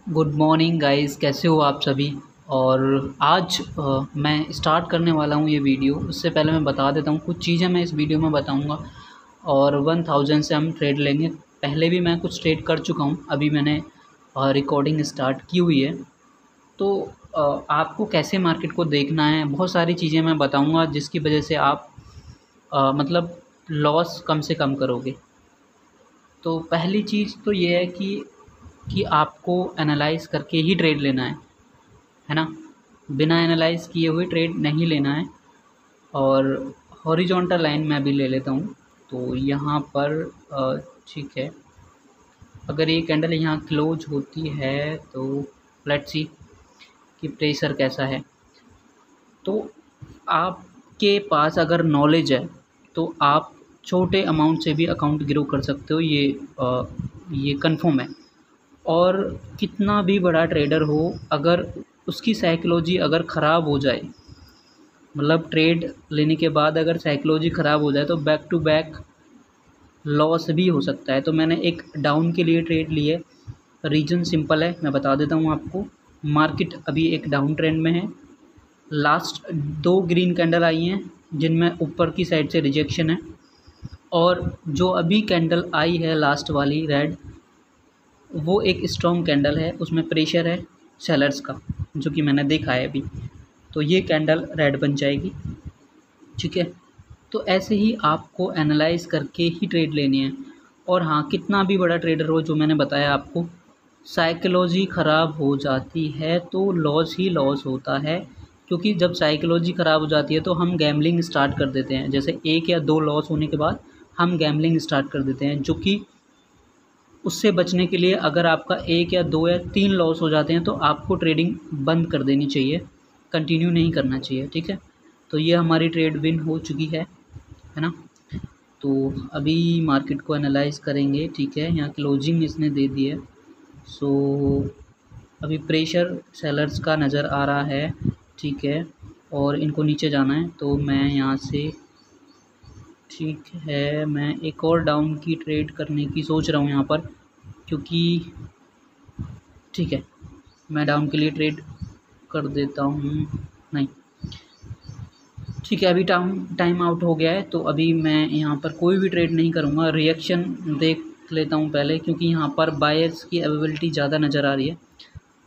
Good morning guys, कैसे हो आप सभी। और आज मैं स्टार्ट करने वाला हूँ ये वीडियो। उससे पहले मैं बता देता हूँ कुछ चीज़ें मैं इस वीडियो में बताऊँगा। और 1000 से हम ट्रेड लेंगे। पहले भी मैं कुछ ट्रेड कर चुका हूँ, अभी मैंने रिकॉर्डिंग स्टार्ट की हुई है। तो आपको कैसे मार्केट को देखना है, बहुत सारी चीज़ें मैं बताऊँगा जिसकी वजह से आप मतलब लॉस कम से कम करोगे। तो पहली चीज़ तो ये है कि आपको एनालाइज़ करके ही ट्रेड लेना है ना। बिना एनालाइज़ किए हुए ट्रेड नहीं लेना है। और हॉरिजॉन्टल लाइन मैं भी ले लेता हूँ। तो यहाँ पर ठीक है, अगर ये कैंडल यहाँ क्लोज होती है तो लेट्स सी कि प्रेशर कैसा है। तो आपके पास अगर नॉलेज है तो आप छोटे अमाउंट से भी अकाउंट ग्रो कर सकते हो, ये कंफर्म है। और कितना भी बड़ा ट्रेडर हो, अगर उसकी साइकोलॉजी अगर ख़राब हो जाए, मतलब ट्रेड लेने के बाद अगर साइकोलॉजी ख़राब हो जाए तो बैक टू बैक लॉस भी हो सकता है। तो मैंने एक डाउन के लिए ट्रेड ली है। रीज़न सिंपल है, मैं बता देता हूँ आपको। मार्केट अभी एक डाउन ट्रेंड में है। लास्ट 2 ग्रीन कैंडल आई हैं जिनमें ऊपर की साइड से रिजेक्शन है। और जो अभी कैंडल आई है लास्ट वाली रेड, वो एक स्ट्रॉन्ग कैंडल है, उसमें प्रेशर है सेलर्स का, जो कि मैंने देखा है अभी। तो ये कैंडल रेड बन जाएगी, ठीक है। तो ऐसे ही आपको एनालाइज़ करके ही ट्रेड लेनी है। और हाँ, कितना भी बड़ा ट्रेडर हो, जो मैंने बताया आपको, साइकोलॉजी ख़राब हो जाती है तो लॉस ही लॉस होता है। क्योंकि जब साइकोलॉजी ख़राब हो जाती है तो हम गैम्बलिंग स्टार्ट कर देते हैं। जैसे 1 या 2 लॉस होने के बाद हम गैम्बलिंग स्टार्ट कर देते हैं, जो कि उससे बचने के लिए अगर आपका 1 या 2 या 3 लॉस हो जाते हैं तो आपको ट्रेडिंग बंद कर देनी चाहिए, कंटिन्यू नहीं करना चाहिए, ठीक है। तो ये हमारी ट्रेड विन हो चुकी है ना। तो अभी मार्केट को एनालाइज़ करेंगे, ठीक है। यहाँ क्लोजिंग इसने दे दी है। सो अभी प्रेशर सेलर्स का नज़र आ रहा है, ठीक है। और इनको नीचे जाना है तो मैं यहाँ से, ठीक है, मैं एक और डाउन की ट्रेड करने की सोच रहा हूँ यहाँ पर, क्योंकि ठीक है, मैं डाउन के लिए ट्रेड कर देता हूँ। नहीं, ठीक है, अभी टाइम आउट हो गया है तो अभी मैं यहाँ पर कोई भी ट्रेड नहीं करूँगा। रिएक्शन देख लेता हूँ पहले, क्योंकि यहाँ पर बायर्स की अवेलेबिलिटी ज़्यादा नज़र आ रही है,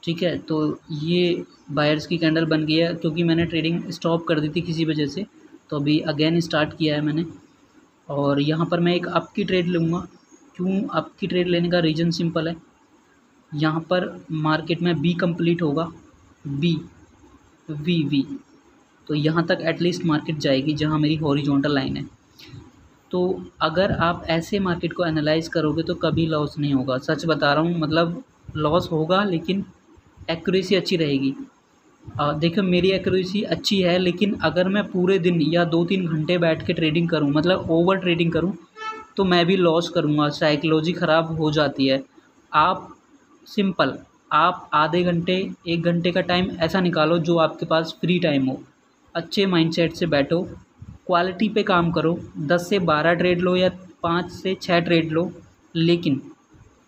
ठीक है। तो ये बायर्स की कैंडल बन गई है, क्योंकि मैंने ट्रेडिंग स्टॉप कर दी थी किसी वजह से, तो अभी अगेन स्टार्ट किया है मैंने। और यहाँ पर मैं एक अप की ट्रेड लूँगा। क्यों अप की ट्रेड लेने का रीज़न सिंपल है। यहाँ पर मार्केट में बी कंप्लीट होगा, बी वी वी, तो यहाँ तक एटलीस्ट मार्केट जाएगी जहाँ मेरी हॉरिजॉन्टल लाइन है। तो अगर आप ऐसे मार्केट को एनालाइज़ करोगे तो कभी लॉस नहीं होगा, सच बता रहा हूँ। मतलब लॉस होगा लेकिन एक्यूरेसी अच्छी रहेगी। देखो, मेरी एक्यूरेसी अच्छी है, लेकिन अगर मैं पूरे दिन या 2-3 घंटे बैठ के ट्रेडिंग करूँ, मतलब ओवर ट्रेडिंग करूँ, तो मैं भी लॉस करूँगा। साइकोलॉजी ख़राब हो जाती है। आप सिंपल, आप आधे घंटे 1 घंटे का टाइम ऐसा निकालो जो आपके पास फ्री टाइम हो। अच्छे माइंडसेट से बैठो, क्वालिटी पे काम करो। 10 से 12 ट्रेड लो या 5 से 6 ट्रेड लो, लेकिन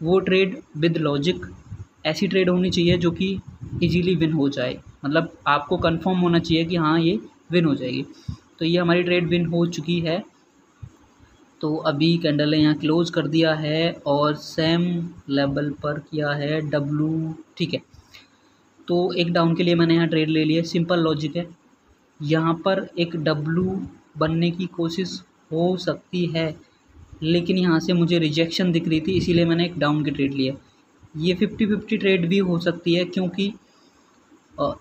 वो ट्रेड विद लॉजिक। ऐसी ट्रेड होनी चाहिए जो कि इजीली विन हो जाए, मतलब आपको कंफर्म होना चाहिए कि हाँ ये विन हो जाएगी। तो ये हमारी ट्रेड विन हो चुकी है। तो अभी कैंडल ने यहाँ क्लोज कर दिया है और सेम लेवल पर किया है डब्लू, ठीक है। तो एक डाउन के लिए मैंने यहाँ ट्रेड ले लिया। सिंपल लॉजिक है, यहाँ पर एक डब्लू बनने की कोशिश हो सकती है, लेकिन यहाँ से मुझे रिजेक्शन दिख रही थी, इसीलिए मैंने एक डाउन की ट्रेड लिया। ये 50-50 ट्रेड भी हो सकती है, क्योंकि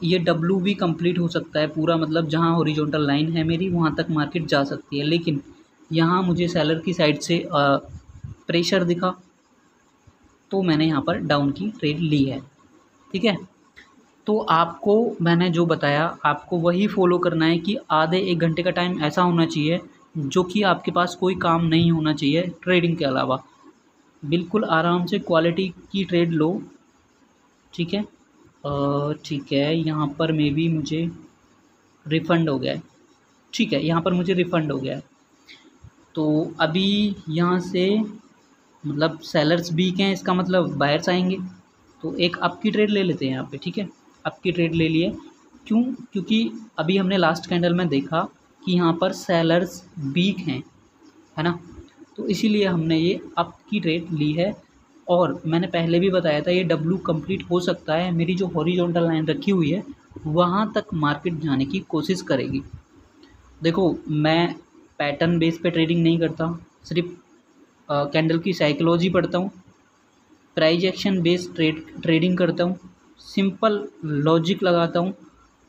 ये डब्लू भी कंप्लीट हो सकता है पूरा, मतलब जहाँ हॉरिजॉन्टल लाइन है मेरी वहाँ तक मार्केट जा सकती है। लेकिन यहाँ मुझे सेलर की साइड से प्रेशर दिखा, तो मैंने यहाँ पर डाउन की ट्रेड ली है, ठीक है। तो आपको मैंने जो बताया आपको वही फॉलो करना है कि आधे 1 घंटे का टाइम ऐसा होना चाहिए जो कि आपके पास कोई काम नहीं होना चाहिए ट्रेडिंग के अलावा। बिल्कुल आराम से क्वालिटी की ट्रेड लो, ठीक है। ठीक है, यहाँ पर मे बी मुझे रिफ़ंड हो गया है, ठीक है, यहाँ पर मुझे रिफ़ंड हो गया है। तो अभी यहाँ से मतलब सेलर्स वीक हैं, इसका मतलब बायर्स आएंगे। तो एक अप की ट्रेड ले लेते हैं यहाँ पे, ठीक है। अप की ट्रेड ले लिए, क्यों? क्योंकि अभी हमने लास्ट कैंडल में देखा कि यहाँ पर सेलर्स वीक हैं, है ना, तो इसीलिए हमने ये अप की ट्रेड ली है। और मैंने पहले भी बताया था ये डब्लू कंप्लीट हो सकता है, मेरी जो हॉरिजॉन्टल लाइन रखी हुई है वहाँ तक मार्केट जाने की कोशिश करेगी। देखो, मैं पैटर्न बेस पे ट्रेडिंग नहीं करता, सिर्फ कैंडल की साइकोलॉजी पढ़ता हूँ, प्राइस एक्शन बेस्ड ट्रेडिंग करता हूँ, सिंपल लॉजिक लगाता हूँ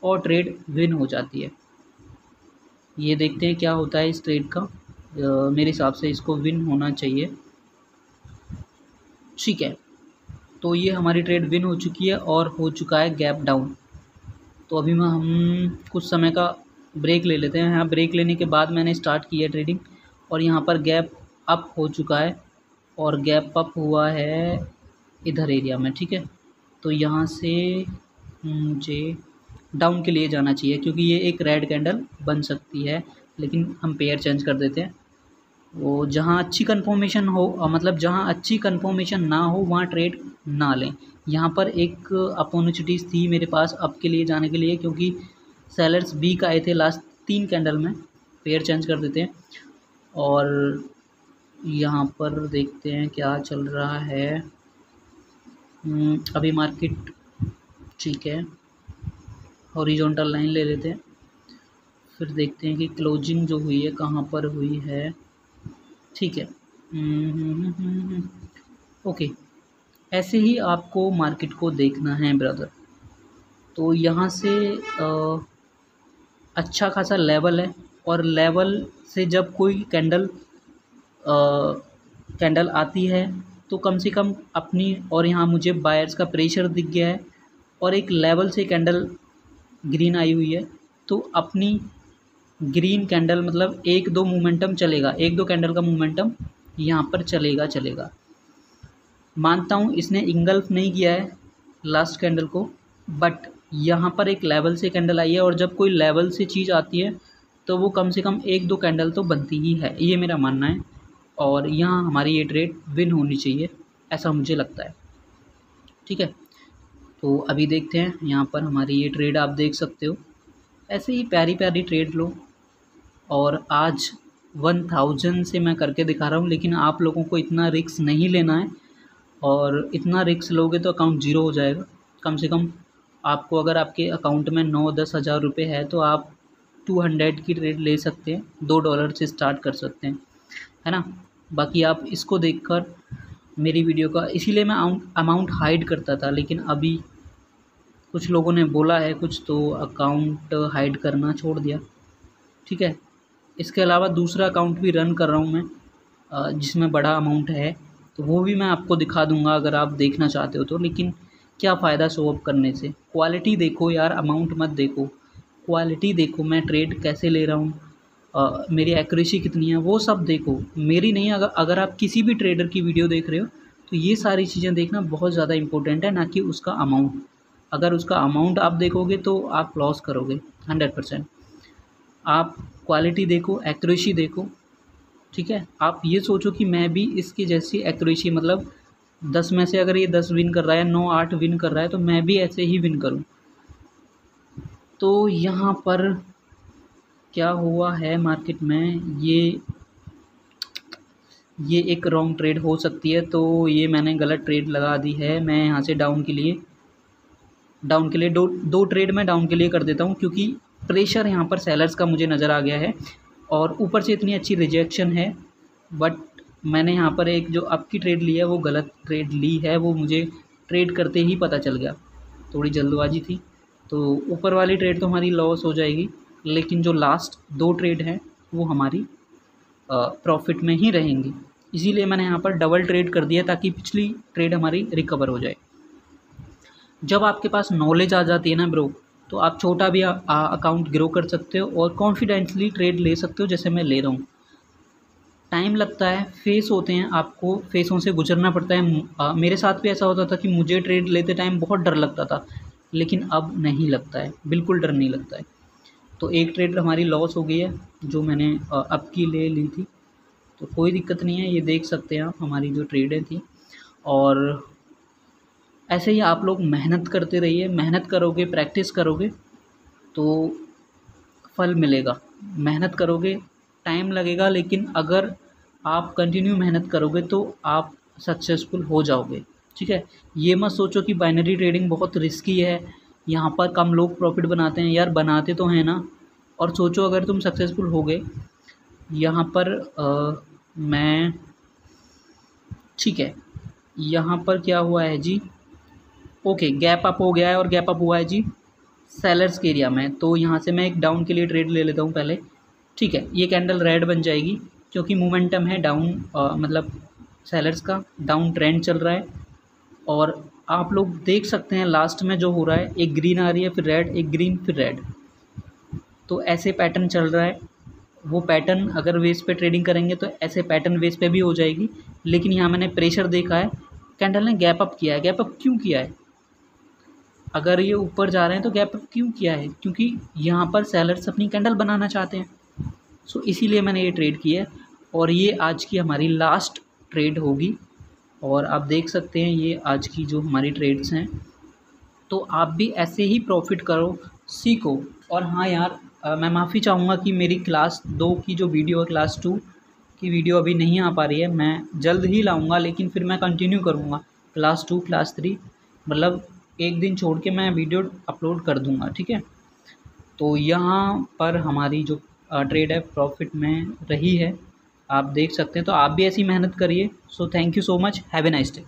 और ट्रेड विन हो जाती है। ये देखते हैं क्या होता है इस ट्रेड का। मेरे हिसाब से इसको विन होना चाहिए, ठीक है। तो ये हमारी ट्रेड विन हो चुकी है और हो चुका है गैप डाउन। तो अभी मैं हम कुछ समय का ब्रेक ले लेते हैं। यहाँ ब्रेक लेने के बाद मैंने स्टार्ट किया ट्रेडिंग और यहाँ पर गैप अप हो चुका है और गैप अप हुआ है इधर एरिया में, ठीक है। तो यहाँ से मुझे डाउन के लिए जाना चाहिए क्योंकि ये एक रेड कैंडल बन सकती है, लेकिन हम पेयर चेंज कर देते हैं। वो जहाँ अच्छी कन्फर्मेशन हो, मतलब जहाँ अच्छी कन्फर्मेशन ना हो वहाँ ट्रेड ना लें। यहाँ पर एक अपॉर्चुनिटीज़ थी मेरे पास अप के लिए जाने के लिए, क्योंकि सेलर्स वीक आए थे लास्ट 3 कैंडल में। पेयर चेंज कर देते हैं और यहाँ पर देखते हैं क्या चल रहा है। अभी मार्केट ठीक है, हॉरिजॉन्टल लाइन ले लेते हैं, फिर देखते हैं कि क्लोजिंग जो हुई है कहाँ पर हुई है, ठीक है। ओके, ऐसे ही आपको मार्केट को देखना है ब्रदर। तो यहाँ से अच्छा खासा लेवल है और लेवल से जब कोई कैंडल आती है तो कम से कम अपनी, और यहाँ मुझे बायर्स का प्रेशर दिख गया है और एक लेवल से कैंडल ग्रीन आई हुई है, तो अपनी ग्रीन कैंडल मतलब 1-2 मोमेंटम चलेगा, 1-2 कैंडल का मोमेंटम यहाँ पर चलेगा। मानता हूँ इसने इंगल्फ नहीं किया है लास्ट कैंडल को, बट यहाँ पर एक लेवल से कैंडल आई है और जब कोई लेवल से चीज़ आती है तो वो कम से कम 1-2 कैंडल तो बनती ही है, ये मेरा मानना है। और यहाँ हमारी ये ट्रेड विन होनी चाहिए, ऐसा मुझे लगता है, ठीक है। तो अभी देखते हैं, यहाँ पर हमारी ये ट्रेड आप देख सकते हो, ऐसे ही प्यारी प्यारी ट्रेड लो। और आज 1000 से मैं करके दिखा रहा हूँ, लेकिन आप लोगों को इतना रिस्क नहीं लेना है, और इतना रिस्क लोगे तो अकाउंट ज़ीरो हो जाएगा। कम से कम आपको, अगर आपके अकाउंट में 9-10 हज़ार रुपये है तो आप 200 की ट्रेड ले सकते हैं, $2 से स्टार्ट कर सकते हैं, है ना। बाकी आप इसको देखकर मेरी वीडियो का, इसीलिए मैं अमाउंट हाइड करता था, लेकिन अभी कुछ लोगों ने बोला है कुछ, तो अकाउंट हाइड करना छोड़ दिया, ठीक है। इसके अलावा दूसरा अकाउंट भी रन कर रहा हूँ मैं, जिसमें बड़ा अमाउंट है, तो वो भी मैं आपको दिखा दूँगा अगर आप देखना चाहते हो तो। लेकिन क्या फ़ायदा शो अप करने से? क्वालिटी देखो यार, अमाउंट मत देखो, क्वालिटी देखो, मैं ट्रेड कैसे ले रहा हूँ, मेरी एक्यूरेसी कितनी है, वो सब देखो, मेरी नहीं। अगर आप किसी भी ट्रेडर की वीडियो देख रहे हो तो ये सारी चीज़ें देखना बहुत ज़्यादा इंपॉर्टेंट है, ना कि उसका अमाउंट। अगर उसका अमाउंट आप देखोगे तो आप लॉस करोगे 100%। आप क्वालिटी देखो, एक्यूरेसी देखो, ठीक है। आप ये सोचो कि मैं भी इसकी जैसी एक्यूरेसी, मतलब 10 में से अगर ये 10 विन कर रहा है, 9-8 विन कर रहा है, तो मैं भी ऐसे ही विन करूं। तो यहाँ पर क्या हुआ है मार्केट में, ये एक रॉन्ग ट्रेड हो सकती है, तो ये मैंने गलत ट्रेड लगा दी है। मैं यहाँ से डाउन के लिए दो ट्रेड मैं डाउन के लिए कर देता हूँ, क्योंकि प्रेशर यहाँ पर सेलर्स का मुझे नज़र आ गया है और ऊपर से इतनी अच्छी रिजेक्शन है। बट मैंने यहाँ पर एक जो अप की ट्रेड ली है वो गलत ट्रेड ली है, वो मुझे ट्रेड करते ही पता चल गया, थोड़ी जल्दबाजी थी। तो ऊपर वाली ट्रेड तो हमारी लॉस हो जाएगी, लेकिन जो लास्ट 2 ट्रेड हैं वो हमारी प्रॉफिट में ही रहेंगी। इसीलिए मैंने यहाँ पर डबल ट्रेड कर दिया ताकि पिछली ट्रेड हमारी रिकवर हो जाए। जब आपके पास नॉलेज आ जाती है ना ब्रो, तो आप छोटा भी अकाउंट ग्रो कर सकते हो और कॉन्फिडेंटली ट्रेड ले सकते हो, जैसे मैं ले रहा हूँ। टाइम लगता है, फेस होते हैं, आपको फेसों से गुजरना पड़ता है। मेरे साथ भी ऐसा होता था कि मुझे ट्रेड लेते टाइम बहुत डर लगता था, लेकिन अब नहीं लगता है, बिल्कुल डर नहीं लगता है। तो एक ट्रेड हमारी लॉस हो गई है जो मैंने अप की ले ली थी, तो कोई दिक्कत नहीं है, ये देख सकते हैं आप हमारी जो ट्रेडें थी। और ऐसे ही आप लोग मेहनत करते रहिए, मेहनत करोगे, प्रैक्टिस करोगे तो फल मिलेगा। मेहनत करोगे, टाइम लगेगा, लेकिन अगर आप कंटिन्यू मेहनत करोगे तो आप सक्सेसफुल हो जाओगे। ठीक है, ये मत सोचो कि बाइनरी ट्रेडिंग बहुत रिस्की है, यहाँ पर कम लोग प्रॉफिट बनाते हैं। यार बनाते तो हैं ना। और सोचो अगर तुम सक्सेसफुल हो गए, यहाँ पर मैं ठीक है, यहाँ पर क्या हुआ है जी, ओके गैप अप हो गया है और गैप अप हुआ है जी सेलर्स के एरिया में। तो यहाँ से मैं एक डाउन के लिए ट्रेड ले लेता हूँ पहले। ठीक है, ये कैंडल रेड बन जाएगी क्योंकि मोमेंटम है डाउन, मतलब सेलर्स का डाउन ट्रेंड चल रहा है। और आप लोग देख सकते हैं लास्ट में जो हो रहा है, एक ग्रीन आ रही है, फिर रेड, एक ग्रीन, फिर रेड। तो ऐसे पैटर्न चल रहा है। वो पैटर्न अगर वेस पे ट्रेडिंग करेंगे तो ऐसे पैटर्न वेस पे भी हो जाएगी। लेकिन यहाँ मैंने प्रेशर देखा है, कैंडल ने गैप अप किया है। गैप अप क्यों किया है? अगर ये ऊपर जा रहे हैं तो गैप अप क्यों किया है? क्योंकि यहाँ पर सेलर्स अपनी कैंडल बनाना चाहते हैं। सो इसीलिए मैंने ये ट्रेड किया है और ये आज की हमारी लास्ट ट्रेड होगी। और आप देख सकते हैं ये आज की जो हमारी ट्रेड्स हैं। तो आप भी ऐसे ही प्रॉफिट करो, सीखो। और हाँ यार, मैं माफ़ी चाहूँगा कि मेरी क्लास 2 की जो वीडियो है, क्लास 2 की वीडियो अभी नहीं आ पा रही है। मैं जल्द ही लाऊँगा, लेकिन फिर मैं कंटिन्यू करूँगा क्लास 2, क्लास 3, मतलब एक दिन छोड़ के मैं वीडियो अपलोड कर दूँगा। ठीक है, तो यहाँ पर हमारी जो ट्रेड है प्रॉफिट में रही है, आप देख सकते हैं। तो आप भी ऐसी मेहनत करिए। So thank you so much, have a nice day.